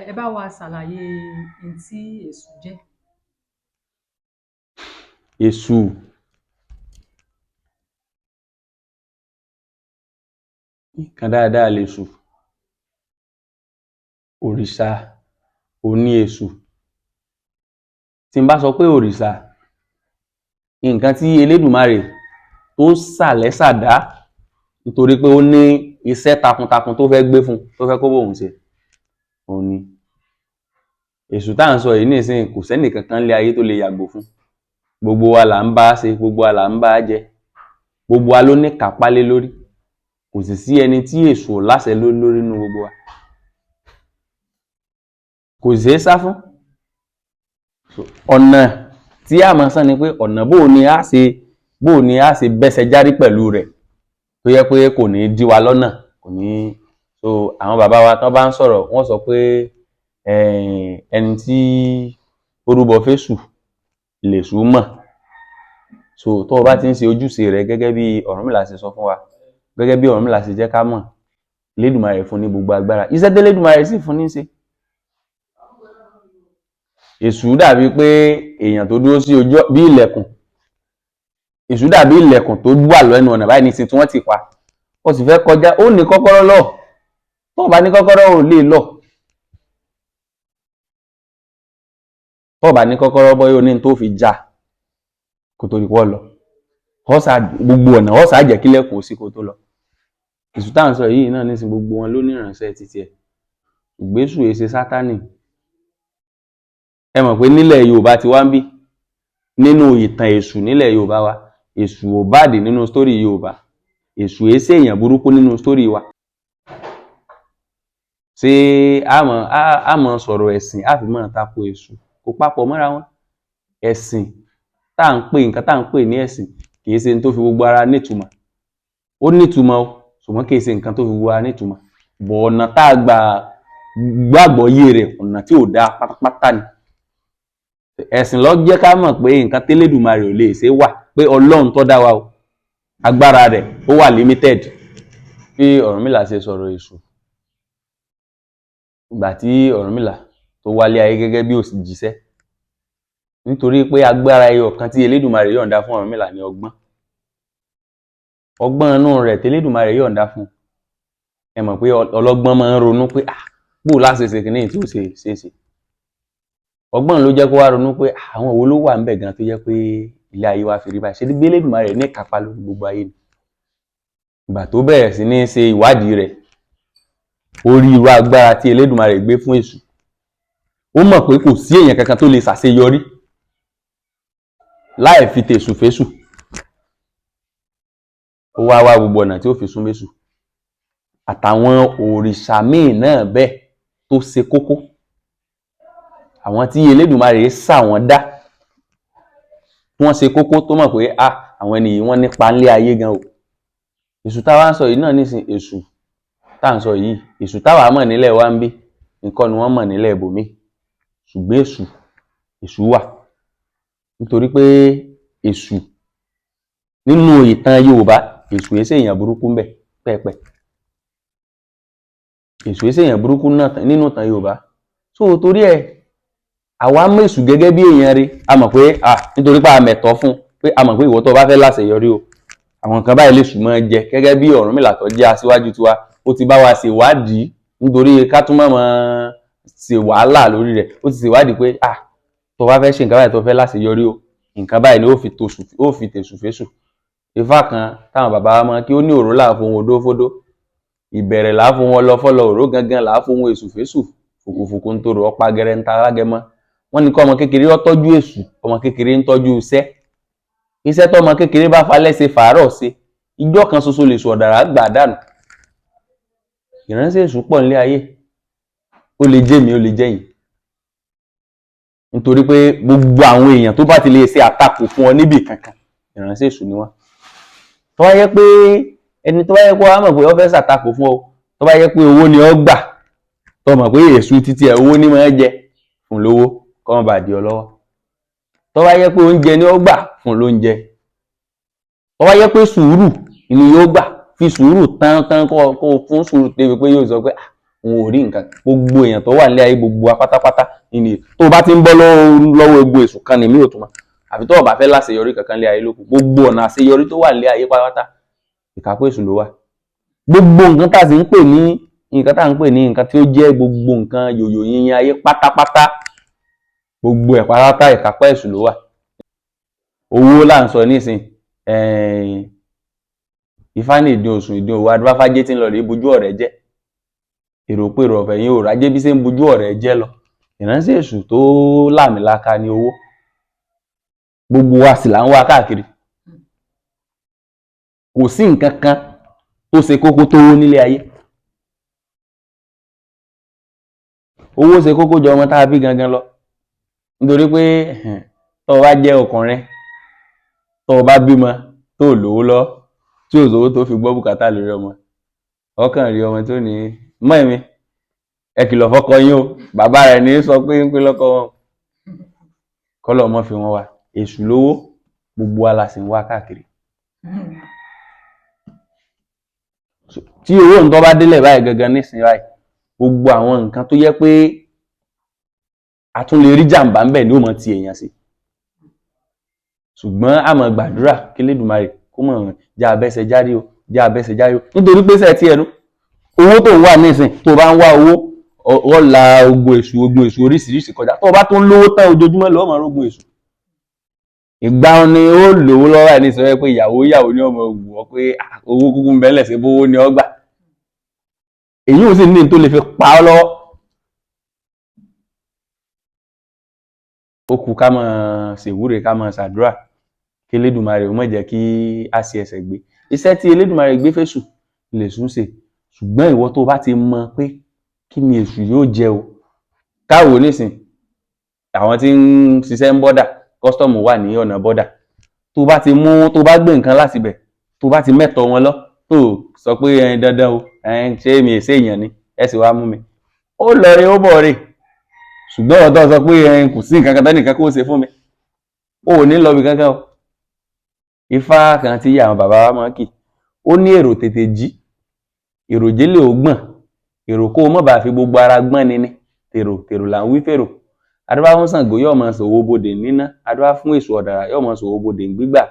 ẹ bá wa ṣàlàyé ohun tí èṣù jẹ́. Èṣù nǹkan dáadáa lèṣù, òrìṣà òní èṣù. Tí n bá sọ pé òrìṣà, nǹkan tí Elédùmarè tó sà lẹ́sà dá nítorí pé ó ní iṣẹ́ takuntakun tó fẹ́ gbé fún, tó fẹ́ kó bóun ṣe, òun ni. Èṣù tá à ń sọ yìí nísìnyí kò sẹ́nì kankan lé ayé tó lè yàgò fún. Gbogbo wa là ń bá ṣe, gbogbo wa là ń bá jẹ, gbogbo wa ló ní kápá lé lórí. Kò sì sí ẹni tí èṣù ò láṣẹ lórí nínú gbogbo wa. Kò sì ṣeé sá fún. Ọ̀nà tí a máa sán ni pé ọ̀nà bóò ni a ṣe bẹ́sẹ̀ járí pẹ̀lú rẹ̀ tó yẹ pé kò ní dí wa lọ́nà, kò ní. So àwọn bàbá wa tán bá ń sọ̀rọ̀ wọ́n sọ pé ẹni tí ó rúbọ fésù lèṣù mọ̀. So tó o bá ti ń ṣe ojúṣe rẹ̀ gẹ́gẹ́ bí Ọ̀rúnmìlà ṣe sọ fún wa, gẹ́gẹ́ bí Ọ̀rúnmìlà ṣe jẹ́ ká mọ̀, Elédùmarè fún ní gbogbo agbára, iṣẹ́ tí Elédùmarè sì fún ní ṣe. Èṣù dàbí pé èèyàn tó dúró sí ojú bí ilẹ̀kùn. Èṣù dàbí ilẹ̀kùn tó wà lẹ́nu ọ̀nà báyìí ní tí wọ́n ti pa. Ó sì fẹ́ kọjá, ó ní kọ́kọ́rọ́ lọ. Tó o bá ní kọ́kọ́rọ́ ò lè lọ. Tó o bá ní kọ́kọ́rọ́ bọ́ yóò ní tó fi já kó tó di pọ́ lọ. Gbogbo ọ̀nà ó sá jẹ́ kílẹ̀kùn sí kó tó lọ. Èṣù tá à ń sọ yìí náà nísìn gbogbo wọn ló ní ìránṣẹ́ títí ẹ̀. Ìgbésù èsè Sátánì. Ẹ mọ̀ pé nílẹ̀ Yorùbá ti wá ń bí, nínú ìtàn èṣù nílẹ̀ Yorùbá wa, èṣù ò báàdì nínú sítórì Yorùbá, èṣù èsè èèyàn burúkú nínú sítórì wa. Ṣé a mọ̀ sọ̀rọ̀ ẹ̀sìn a fi mọ̀ tako èṣù? Kò papọ̀ mọ́ra wọn. Ẹ̀sìn tá à ń pè, nǹkan tá à ń pè ní ẹ̀sìn kìí ṣe tó fi gbogbo ara nítumọ̀. Ó nítumọ̀ o, ṣùgbọ́n kìí ṣe nǹkan tó fi gbogbo ara nítumọ̀. Bọ̀ ọ̀nà tá a gbàgbọ́ yé rẹ̀, ọ̀nà tí ò dáa pátápátá ni. Ẹ̀sìn ló jẹ́ ká mọ̀ pé nǹkan tẹ́lẹ̀dùmarè ò lè ṣe wà, pé Ọlọ́run tó dá wa o, agbára rẹ̀ ó wà limited. Bí Ọ̀rúnmìlà ṣe sọ̀rọ̀ èṣù ìgbà tí Ọ̀rúnmìlà tó wálé ayé gẹ́gẹ́ bí òjíṣẹ́, nítorí pé agbára ẹyọ kan tí Elédùmarè yọ̀ǹda fún Ọ̀rúnmìlà ní ọgbọ́n. Ọgbọ́n inú rẹ̀ tẹ́lẹ̀dùmarè yọ̀ǹda fún. Ẹ mọ̀ pé ọlọ́gbọ́n máa ń ronú pé bóò láṣẹ ṣe kìíní tí ó ṣe. Ọgbọ́n ló jẹ́ kó wá ronú pé àwọn wo ló wà ń bẹ̀ gan tó jẹ́ pé ilé ayé wa fi rí báyìí. Ṣé bí Elédùmarè ní kápá lórí gbogbo ayé ni. Ìgbà tó bẹ̀rẹ̀ sí ní ṣe ìwádìí rẹ̀, ó rí irú agbára tí Elédùmarè gbé fún èṣù. Ó mọ̀ pé kò sí èèyàn kankan tó lè ṣàṣeyọrí láì fi tèṣù fésù. Ó wá gbogbo ọ̀nà tí ó fi súnmọ́ èṣù. Àtàwọn òrìṣà míì náà bẹ́ẹ̀ tó ṣe kókó. Àwọn tí Elédùmarè sà wọ́n dá, wọ́n ṣe kókó tó mọ̀ pé àwọn ènìyàn wọ́n nípa nílé ayé gan o. Èṣù táwa ń sọ yìí náà nísìn, èṣù tá à ń sọ yìí, èṣù táwa mọ̀ nílẹ̀ wa ń bí, nǹkan ni wọ́n mọ̀ nílẹ̀ ibòmí. Ṣùgbọ́n èṣù wà. Nítorí pé èṣù nínú ìtàn Yorùbá, èṣù èsè èèyàn burúkú ń bẹ pẹ́ẹ̀pẹ́. Èṣù èsè èèyàn burúkú nínú ìtàn Yorùbá. So torí ẹ̀, àwa mọ̀ èṣù gẹ́gẹ́ bí èèyàn rí. A mọ̀ pé nítorí pé a mẹ̀tọ́ fún, pé a mọ̀ pé ìwọ tó bá fẹ́ láṣeyọrí o, àwọn nǹkan báyìí lèṣù máa jẹ. Gẹ́gẹ́ bí Ọ̀rúnmìlà tó jẹ́ aṣíwájú tiwa, ó ti bá wa ṣèwádìí nítorí ká tún máa ṣe wàhálà lórí rẹ̀. Ó ti ṣèwádìí pé tó bá fẹ́ ṣe nǹkan báyìí tó fẹ́ láṣeyọrí o, nǹkan báyìí ni ó fi tèṣù fésù. Ifá kan táwọn bàbá wa mọ̀ kí ó ní òró là fohùn odó fódó, ìbẹ̀rẹ̀ là fohùn ọlọ́fọ́lọ́, òró gangan là fohùn èṣù fésù, fùkùfùkù ń torò ọ̀pá gẹrẹ ń ta alágẹmọ. Wọ́n ní kọ́ ọmọ kékeré ó tọ́jú èṣù, ọmọ kékeré ń tọ́jú iṣẹ́. Iṣẹ́ tó ọmọ kékeré bá falẹ̀ ṣe fàárọ̀ ṣe, ijọ́ kan ṣoṣo lè sọ ọ̀dàrà gbà dànù. Ìránṣẹ́ èṣù pọ̀ nílé ayé. Ó lè jẹ́ mi, ó lè jẹ́ yín. Nítorí pé gbogbo àwọn èèyàn tó bá ti lè ṣe àtakò fún ọ níbì kankan, ìránṣẹ́ èṣù ni wọ́n. Tó bá yẹ pé ẹni tó bá yẹ kó wá mọ̀ pé ó fẹ́ ṣàtakò fún ọ, tó bá yẹ pé owó ni ó gbà, tó mọ̀ pé èṣù títí ẹ̀ owó ní máa jẹ fún lówó kó má bàa di ọ lọ́wọ́. Tó bá yẹ pé oúnjẹ ni ó gbà fún lóúnjẹ. Tó bá yẹ pé sùúrù ni yóò gbà, fi sùúrù tán kó fún sùúrù débi pé yóò sọ pé òun ò rí nǹkan. Gbogbo èèyàn tó wà nílé ayé, gbogbo apátápátá ni tó bá ti ń bọ́ lọ́wọ́ egbò èṣù kan ní mí ò tún mọ́. Àfi tó bá fẹ́ láṣeyọrí kankan nílé ayé lókù. Gbogbo ọ̀nà àṣeyọrí tó wà nílé ayé pátápátá ìkápò èṣù ló wà. Gbogbo nǹkan tá sì ń pè ní nǹkan tí ó jẹ́ gbogbo nǹkan yòyò yíyin ayé pátápátá, gbogbo ẹ̀ pátápátá ìkápò èṣù ló wà. Owó là ń sọ nísìn, Ifá ní ìdí òsùn ìdí òwò adúbáfájé tí ń lọ rèé bojú ọ̀rẹ́ jẹ́. Èrò pé èrò ọ̀fẹ́ yín ò rájé bí ṣe ń bojú ọ̀rẹ́ jẹ́ lọ. Ìránṣẹ́ èṣù tó láàmìlaka ni owó. Gbogbo wa sì là ń wá káàkiri. Kò sí nǹkan kan tó ṣe kókó tó owó nílé ayé. Owó ṣe kókó jọ ọmọ tá a bí gangan lọ. Nítorí pé tó o bá jẹ́ ọkùnrin, tó o bá bímọ tó lówó lọ, tí ò sówó tó fi gbọ́ bùkátà lórí ọmọ, ọkàn rí ọmọ tó ní mọ́ mi ẹ kìlọ̀ fọ́kọ yín o, bàbá rẹ̀ ní sọ pé ń pé lọ́kọ wọn. Kọ́lọ̀ ọmọ fi wọn wá. Èṣù lówó, gbogbo wa la sì ń wá káàkiri. Tí owó ń tọ́ bá délẹ̀ báyìí gangan nísìnyí báyìí, gbogbo àwọn nǹkan tó yẹ pé a tún lè rí jàǹbá ń bẹ̀ ni ó mọ̀ ti èèyàn sí. Ṣùgbọ́n a máa gbàdúrà kí Elédùmarè kó mọ̀ já abẹ́sẹ̀ járí o, já abẹ́sẹ̀ járí o. Nítorí pé sẹ́ẹ̀ tí ẹnu owó tó ń wà nísìn, tó bá ń wá owó, ó la ogun èṣù oríṣiríṣi kọjá. Tó bá tún lówó tán ojoojúmọ́ lọ́wọ́ máa rógun èṣù. Ìgbà ni ó lówó lọ́wọ́ ẹ̀ nísìnyí pé ìyàwó ni ọmọ wù ọ́ pé owó kúkú ń bẹ́lẹ̀ sí bówó ni ọ gbà. Èyí ò sì ní tó lè fi pa ọ́ lọ́wọ́. Ó kù ká máa ṣèwúre, ká máa ṣàdúrà kí Elédùmarè ó má jẹ́ kí a ṣe ẹsẹ̀ gbé. Iṣẹ́ tí Elédùmarè gbé fẹ́ṣù lèṣù ń ṣe. Ṣùgbọ́n ìwọ tó bá ti mọ̀ pé kí ni èṣù yóò jẹ o. Káwo nísìn, àwọn tí ń ṣiṣẹ́ ń bọ́dà, kọ́sítọ́ọ̀mù wà ní ọ̀nà bọ́dà. Tó bá gbé nǹkan láti bẹ̀, tó bá ti mẹ́tọ̀ wọn lọ, tó sọ pé dandan o, ṣé mi èsè èèyàn ni, ẹ sì wá mú mi. Ó lọ rí ó bọ̀ rí. Ṣùgbọ́n ọ̀tọ̀ sọ pé kò sí nǹkan kan tẹ́nìkan kó ṣe fún mi. Ó ò ní lọ bí kankan o. Ifá kan tí àwọn bàbá wa máa ń kì, ó ní èrò tètè jí, èrò jélè ó gbọ̀n, èrò kó o mọ̀ bá fi gbogbo ara gbọ́n ni tèrò là ń wí fèrò. Adúbá fún Ṣàngó yóò máa ṣòwò bodè níná, adúbá fún èṣù ọ̀dàrà yóò máa ṣòwò bodè gbígbà.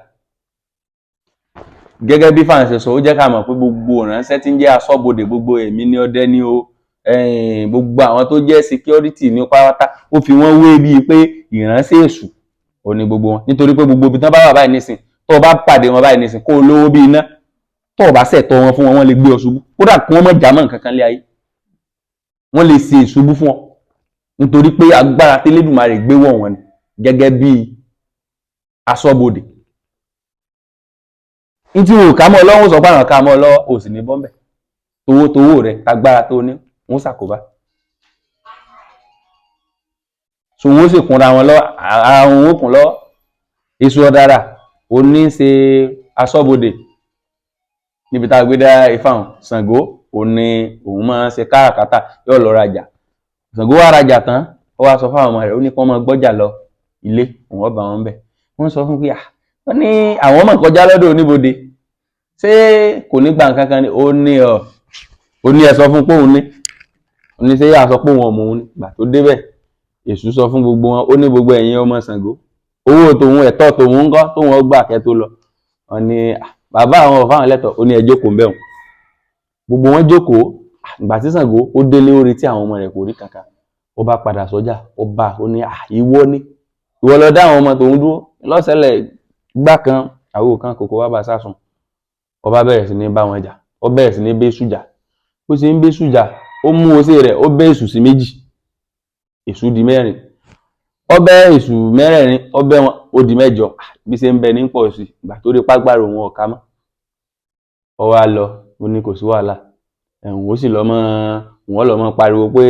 Gẹ́gẹ́ bí Fáwọn ṣe sọ, ó jẹ́ ká mọ̀ pé gbogbo ìránṣẹ́ tí ń jẹ́ aṣọ́bodè, gbogbo ẹ̀mí ní ọdẹ ní o, gbogbo àwọn tó jẹ́ security ní pátá, ó fi wọ́n wé bíi pé ìránṣẹ́ èṣù ò ní gbogbo wọn. Nítorí pé gbogbo ibi tán bá wà báyìí nísìn, tó o bá pàdé wọn báyìí nísìn, kó o lówó bí iná, tó o bá ṣẹ̀tọ́ wọn fún wọn, wọ́n lè gbé ọ ṣubú. Kódà kí wọ́n má jámọ́ nǹkan kan lé ayé, wọ́n lè ṣe ìṣubú fún ọ. Nítorí pé agbára tí Elédùmarè gbé wọ̀ wọ́n ni gẹ́gẹ́ bí aṣọ́bodè. Ní tí wọn ò ká mọ́ ọlọ́run sọ pé àwọn ká mọ́ ọlọ́wọ́, ò sì ní bọ́m̀bẹ̀. Towó rẹ̀, agbára tó ní, wọ́n ṣàkóbá. So wọ́n sì kúnra wọn lọ, ara wọn ó kún lọ́wọ́. Èṣù ọ̀dàrà ó ní ṣe aṣọ́bodè níbi tá a gbé dá Ifá hàn. Ṣàngó ó ní òun máa ń ṣe káràkátà, yóò lọ rajà. Ṣàngó wá rajà tán, ó wá sọ fáwọn ọmọ rẹ̀, ó ní kí wọ́n máa gbọ́jà lọ ilé, òun ọba wọn bẹ̀. Wọ́n sọ fún pé wọ́n ní àwọn ọmọ kọjá lọ́dọ̀ oníbodè, ṣé kò ní gba nǹkan kan ni? Ó ní ẹ sọ fún pé òun ní. Ó ní ṣé yà sọ pé òun ọmọ òun ní. Ìgbà tó débẹ̀, Èṣù sọ fún gbogbo wọn, ó ní gbogbo ẹ̀yin ọmọ Ṣàngó, owó tòun ẹ̀tọ́ tòun ń kọ́ tóun ọgbà kẹ́ tó lọ. Wọ́n ní bàbá àwọn ọ̀fà àwọn ẹlẹ́tọ̀, ó ní ẹ jókòó ń bẹ̀ wọ́n. Gbogbo wọn jókòó. Ìgbà tí Ṣàngó ó délé ó retí àwọn ọmọ rẹ̀ kò rí kankan. Ó bá padà sọ́jà, ó ní ìwọ lọ dá àwọn ọmọ tòun dúró lọ́sẹ̀lẹ̀ gbá kan àwo kan kòkó wá bá sásùn. Ó bá bẹ̀rẹ̀ sí ní bá wọn jà, ó bẹ̀rẹ̀ sí ní bẹ́ Èṣù jà. Bó ṣe ń bẹ́ Èṣù jà, ó mú osé rẹ̀, ó bẹ́ Èṣù sí méjì, Èṣù di mẹ́rin. Ó bẹ́ Èṣù mẹ́rẹ̀ẹ̀rin, ó bẹ́ wọn, ó di mẹ́jọ. Bí ṣe ń bẹ ní pọ̀ sí, ìgbà tó rí págbára òun ọ̀ká mọ́. Ó wá lọ, ó ní kò sí wàhálà. Ó sì lọ mọ́ pariwo pé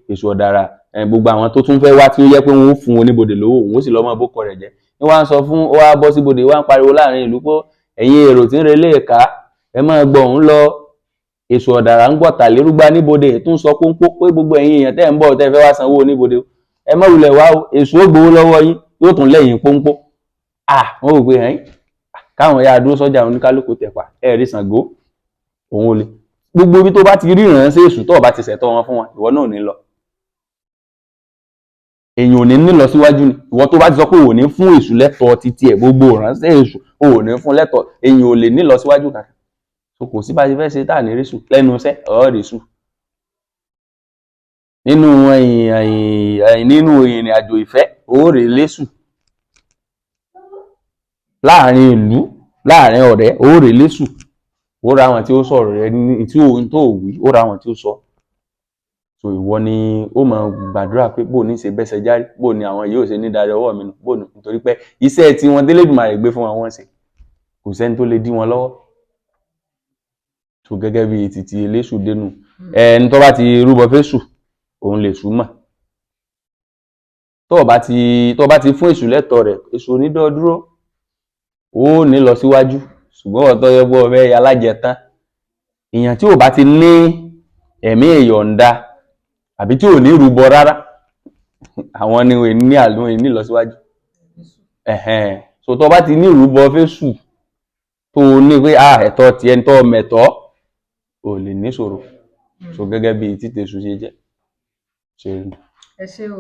Èṣù ọ̀dàrà, gbogbo àwọn tó tún fẹ́ wá tí ó yẹ pé wọ́n ó fún oníbodè lówó, òun ó sì lọ mọ́ bókọ rẹ̀ jẹ́. Ní wá ń sọ fún, ó wá bọ́ sí bodè, wá ń pariwo láàrin ìlú pé ẹ̀yin èrò tí ń relé ẹ̀ka, ẹ máa gbọ́ òun lọ. Èṣù ọ̀dàrà ń gbọ̀tà lérúgbà níbodè, tún sọ pé gbogbo ẹ̀yin èèyàn tẹ́ ń bọ̀ tẹ́ fẹ́ wá sanwó oníbodè, ẹ má wulẹ̀ wá o, Èṣù ó gbowó lọ́wọ́ yín, yóò tún lẹ́yìn pọ́npọ́. Wọ́n rò pé káwọn ya dúró sọ́jà oníkálukú tẹ̀pà, rí Ṣàngó òun ò lè. gbogbo ibi tó bá ti rí ìránṣẹ́ èṣù tó bá ti ṣẹ̀tọ́ wọn fún wọn ìwọ náà ò ní lọ. Èyàn ò ní lọ síwájú ni. Ìwọ tó bá ti sọ pé ò ní fún èṣù lẹ́tọ̀ọ́ títí ẹ̀, gbogbo ìránṣẹ́ èṣù ò ní fún lẹ́tọ̀ọ́, èyàn ò lè ní lọ síwájú kankan. So kò sí bá ṣe fẹ́ ṣe tá ní résù lẹ́nu iṣẹ́ résù. Nínú ìrìn àjò ìfẹ́ rè lésù. Láàrin ìlú, láàrin ọ̀rẹ́ rè lésù. Ra àwọn tí ó sọ̀rọ̀ rẹ ní tí ohun tó wí, ra àwọn tí ó sọ. So ìwọ ni ó máa gbàdúrà pé bó ní ṣe bẹ́sẹ̀ járí, bó ni àwọn yóò ṣe ní darí ọwọ́ mi nù, bó ní nítorí pé iṣẹ́ tí wọ́n d'Elédùmarè gbé fún wọn ṣe kò sẹ́ni tó lè dí wọn lọ́wọ́. So gẹ́gẹ́ bí títí eléṣù dénú ẹni tó bá ti rúbọ fésù òun lè sùn mọ̀. Tó bá ti fún èṣù lẹ́tọ̀ọ́ rẹ̀, èṣù onídọ́ dúró ó ní lọ síwájú. Ṣùgbọ́n ọ̀tọ̀ yẹ bọ́ ọbẹ̀ alájẹtán èèyàn tí ò bá ti ní ẹ̀mí ìyọ̀ǹda àbí tí ò ní rúbọ rárá àwọn ni wọ́n ní àlùn ní lọ síwájú. So tó bá ti ní rúbọ fésù tó ní pé ẹ̀tọ́ ti ẹni tó mẹ̀tọ́ ò lè ní ṣòro. So gẹ́gẹ́ bí títẹ̀sù ṣe jẹ́. Ẹ ṣé o.